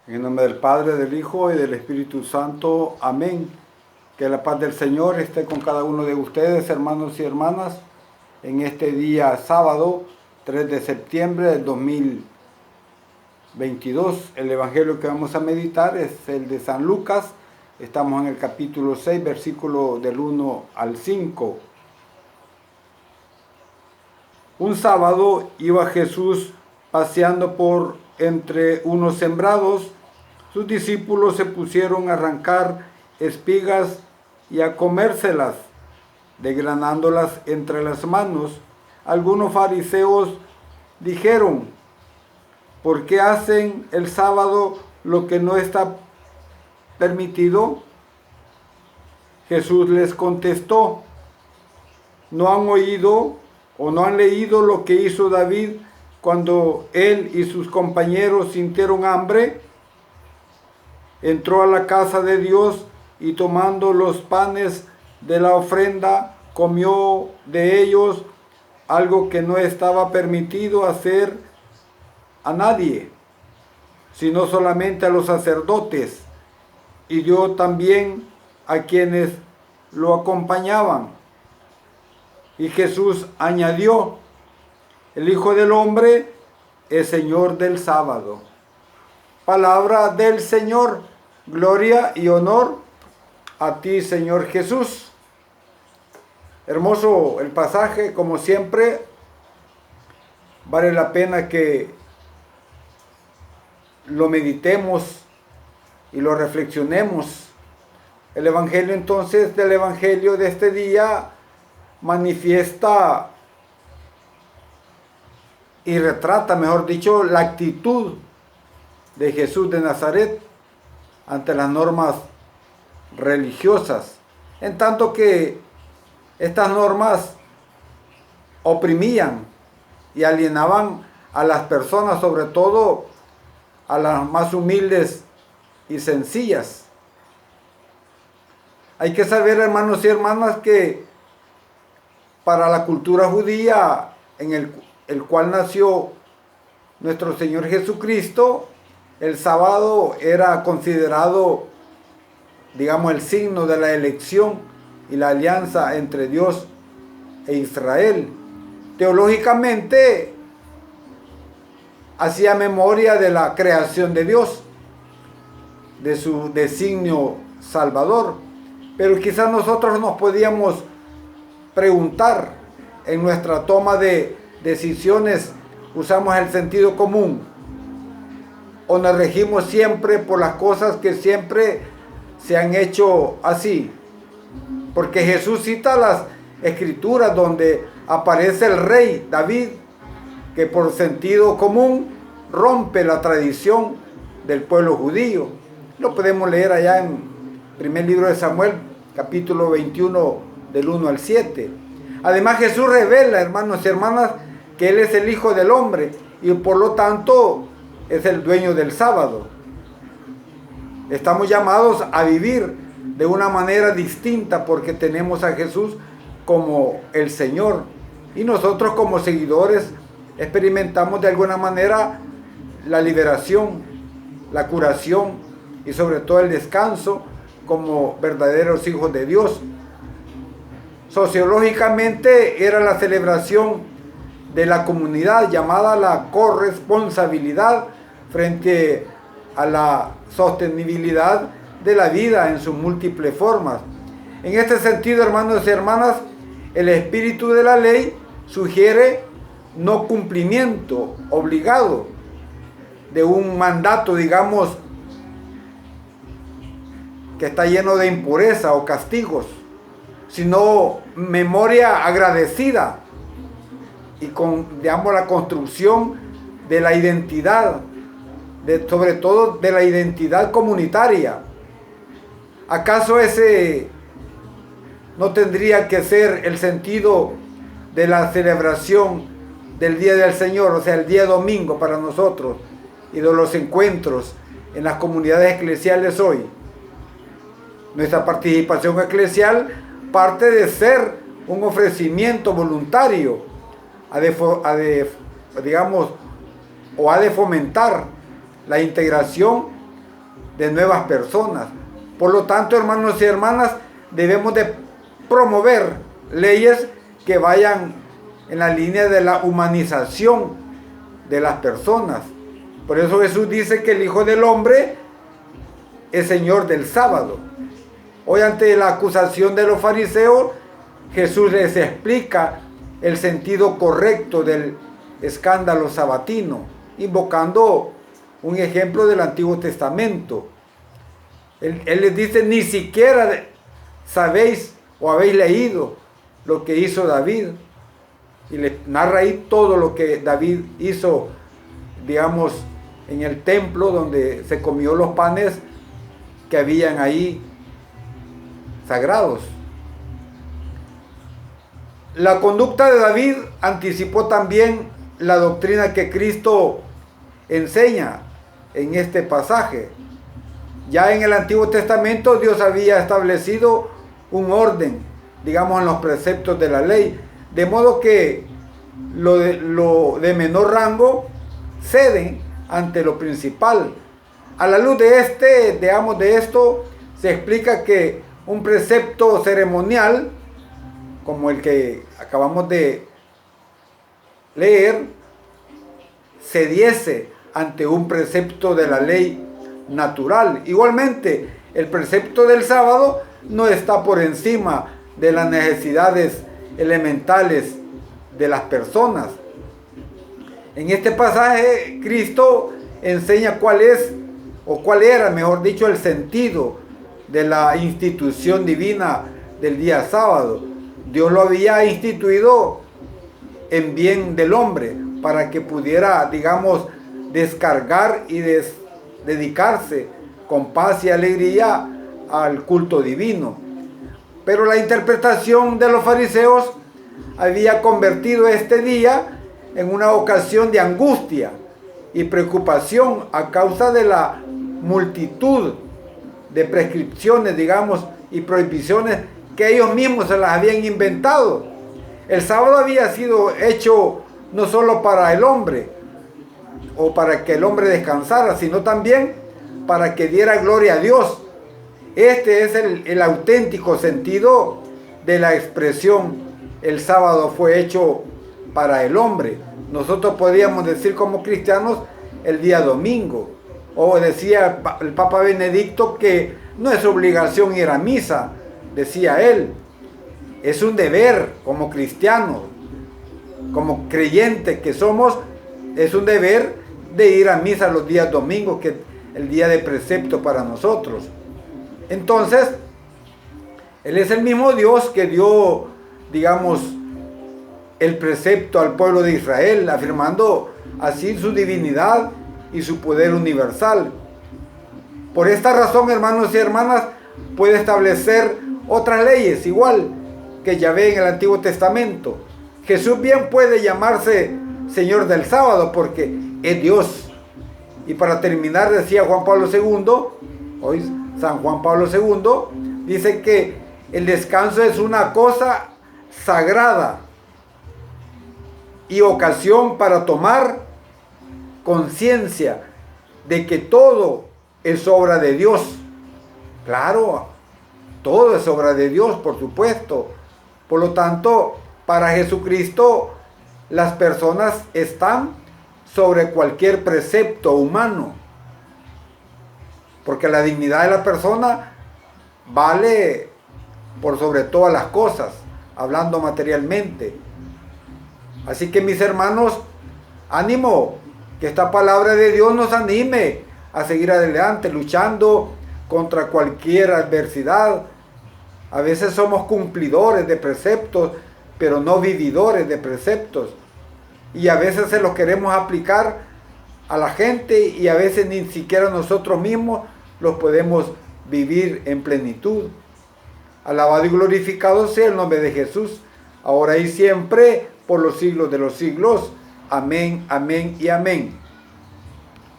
En el nombre del Padre, del Hijo y del Espíritu Santo. Amén. Que la paz del Señor esté con cada uno de ustedes, hermanos y hermanas, en este día sábado, 3 de septiembre del 2022. El Evangelio que vamos a meditar es el de San Lucas. Estamos en el capítulo 6, versículo del 1 al 5. Un sábado iba Jesús paseando por entre unos sembrados. Sus discípulos se pusieron a arrancar espigas y a comérselas, desgranándolas entre las manos. Algunos fariseos dijeron: ¿por qué hacen el sábado lo que no está permitido? Jesús les contestó: ¿no han oído o no han leído lo que hizo David cuando él y sus compañeros sintieron hambre? Entró a la casa de Dios y tomando los panes de la ofrenda, comió de ellos, algo que no estaba permitido hacer a nadie, sino solamente a los sacerdotes, y dio también a quienes lo acompañaban. Y Jesús añadió: el Hijo del Hombre es Señor del sábado. Palabra del Señor. Gloria y honor a ti, Señor Jesús. Hermoso el pasaje, como siempre. Vale la pena que lo meditemos y lo reflexionemos. El Evangelio entonces, del Evangelio de este día, manifiesta y retrata, mejor dicho, la actitud de Jesús de Nazaret ante las normas religiosas, en tanto que estas normas oprimían y alienaban a las personas, sobre todo a las más humildes y sencillas. Hay que saber, hermanos y hermanas, que para la cultura judía en el cual nació nuestro Señor Jesucristo, el sábado era considerado, digamos, el signo de la elección y la alianza entre Dios e Israel. Teológicamente, hacía memoria de la creación de Dios, de su designio salvador. Pero quizás nosotros nos podíamos preguntar, en nuestra toma de decisiones, ¿usamos el sentido común o nos regimos siempre por las cosas que siempre se han hecho así? Porque Jesús cita las escrituras donde aparece el rey David, que por sentido común rompe la tradición del pueblo judío. Lo podemos leer allá en primer libro de Samuel, capítulo 21, del 1 al 7. Además, Jesús revela, hermanos y hermanas, que Él es el Hijo del Hombre y por lo tanto es el dueño del sábado. Estamos llamados a vivir de una manera distinta porque tenemos a Jesús como el Señor. Y nosotros como seguidores experimentamos de alguna manera la liberación, la curación y sobre todo el descanso como verdaderos hijos de Dios. Sociológicamente era la celebración de la comunidad llamada la corresponsabilidad frente a la sostenibilidad de la vida en sus múltiples formas. En este sentido, hermanos y hermanas, el espíritu de la ley sugiere no cumplimiento obligado de un mandato, digamos, que está lleno de impureza o castigos, sino memoria agradecida y con, digamos, la construcción de la identidad, sobre todo de la identidad comunitaria. ¿Acaso ese no tendría que ser el sentido de la celebración del Día del Señor, o sea, el día domingo para nosotros, y de los encuentros en las comunidades eclesiales hoy? Nuestra participación eclesial parte de ser un ofrecimiento voluntario, ha de fomentar la integración de nuevas personas. Por lo tanto, hermanos y hermanas, debemos de promover leyes que vayan en la línea de la humanización de las personas. Por eso Jesús dice que el Hijo del Hombre es Señor del sábado. Hoy, ante la acusación de los fariseos, Jesús les explica el sentido correcto del escándalo sabatino, invocando un ejemplo del Antiguo Testamento. Él les dice: ni siquiera sabéis o habéis leído lo que hizo David. Y les narra ahí todo lo que David hizo, digamos, en el templo, donde se comió los panes que habían ahí sagrados. La conducta de David anticipó también la doctrina que Cristo enseña en este pasaje. Ya en el Antiguo Testamento Dios había establecido un orden, digamos, en los preceptos de la ley, de modo que lo de menor rango cede ante lo principal. A la luz de esto, se explica que un precepto ceremonial, como el que acabamos de leer, cediese ante un precepto de la ley natural. Igualmente, el precepto del sábado no está por encima de las necesidades elementales de las personas. En este pasaje, Cristo enseña cuál era, mejor dicho, el sentido de la institución divina del día sábado. Dios lo había instituido en bien del hombre, para que pudiera, digamos, descargar y dedicarse con paz y alegría al culto divino. Pero la interpretación de los fariseos había convertido este día en una ocasión de angustia y preocupación a causa de la multitud de prescripciones, digamos, y prohibiciones que ellos mismos se las habían inventado. El sábado había sido hecho no solo para el hombre o para que el hombre descansara, sino también para que diera gloria a Dios. Este es el auténtico sentido de la expresión: el sábado fue hecho para el hombre. Nosotros podríamos decir como cristianos el día domingo. O decía el Papa Benedicto que no es obligación ir a misa, decía él. Es un deber como cristianos, como creyentes que somos, es un deber de ir a misa los días domingos, que es el día de precepto para nosotros. Entonces, Él es el mismo Dios que dio, digamos, el precepto al pueblo de Israel, afirmando así su divinidad y su poder universal. Por esta razón, hermanos y hermanas, puede establecer otras leyes, igual que Yahvé en el Antiguo Testamento. Jesús bien puede llamarse Señor del sábado, porque es Dios. Y para terminar, decía Juan Pablo II, hoy San Juan Pablo II, dice que el descanso es una cosa sagrada y ocasión para tomar conciencia de que todo es obra de Dios. Claro, todo es obra de Dios, por supuesto. Por lo tanto, para Jesucristo, las personas están sobre cualquier precepto humano, porque la dignidad de la persona vale por sobre todas las cosas, hablando materialmente. Así que, mis hermanos, ánimo, que esta palabra de Dios nos anime a seguir adelante, luchando contra cualquier adversidad. A veces somos cumplidores de preceptos, pero no vividores de preceptos. Y a veces se los queremos aplicar a la gente y a veces ni siquiera nosotros mismos los podemos vivir en plenitud. Alabado y glorificado sea el nombre de Jesús, ahora y siempre, por los siglos de los siglos. Amén, amén y amén.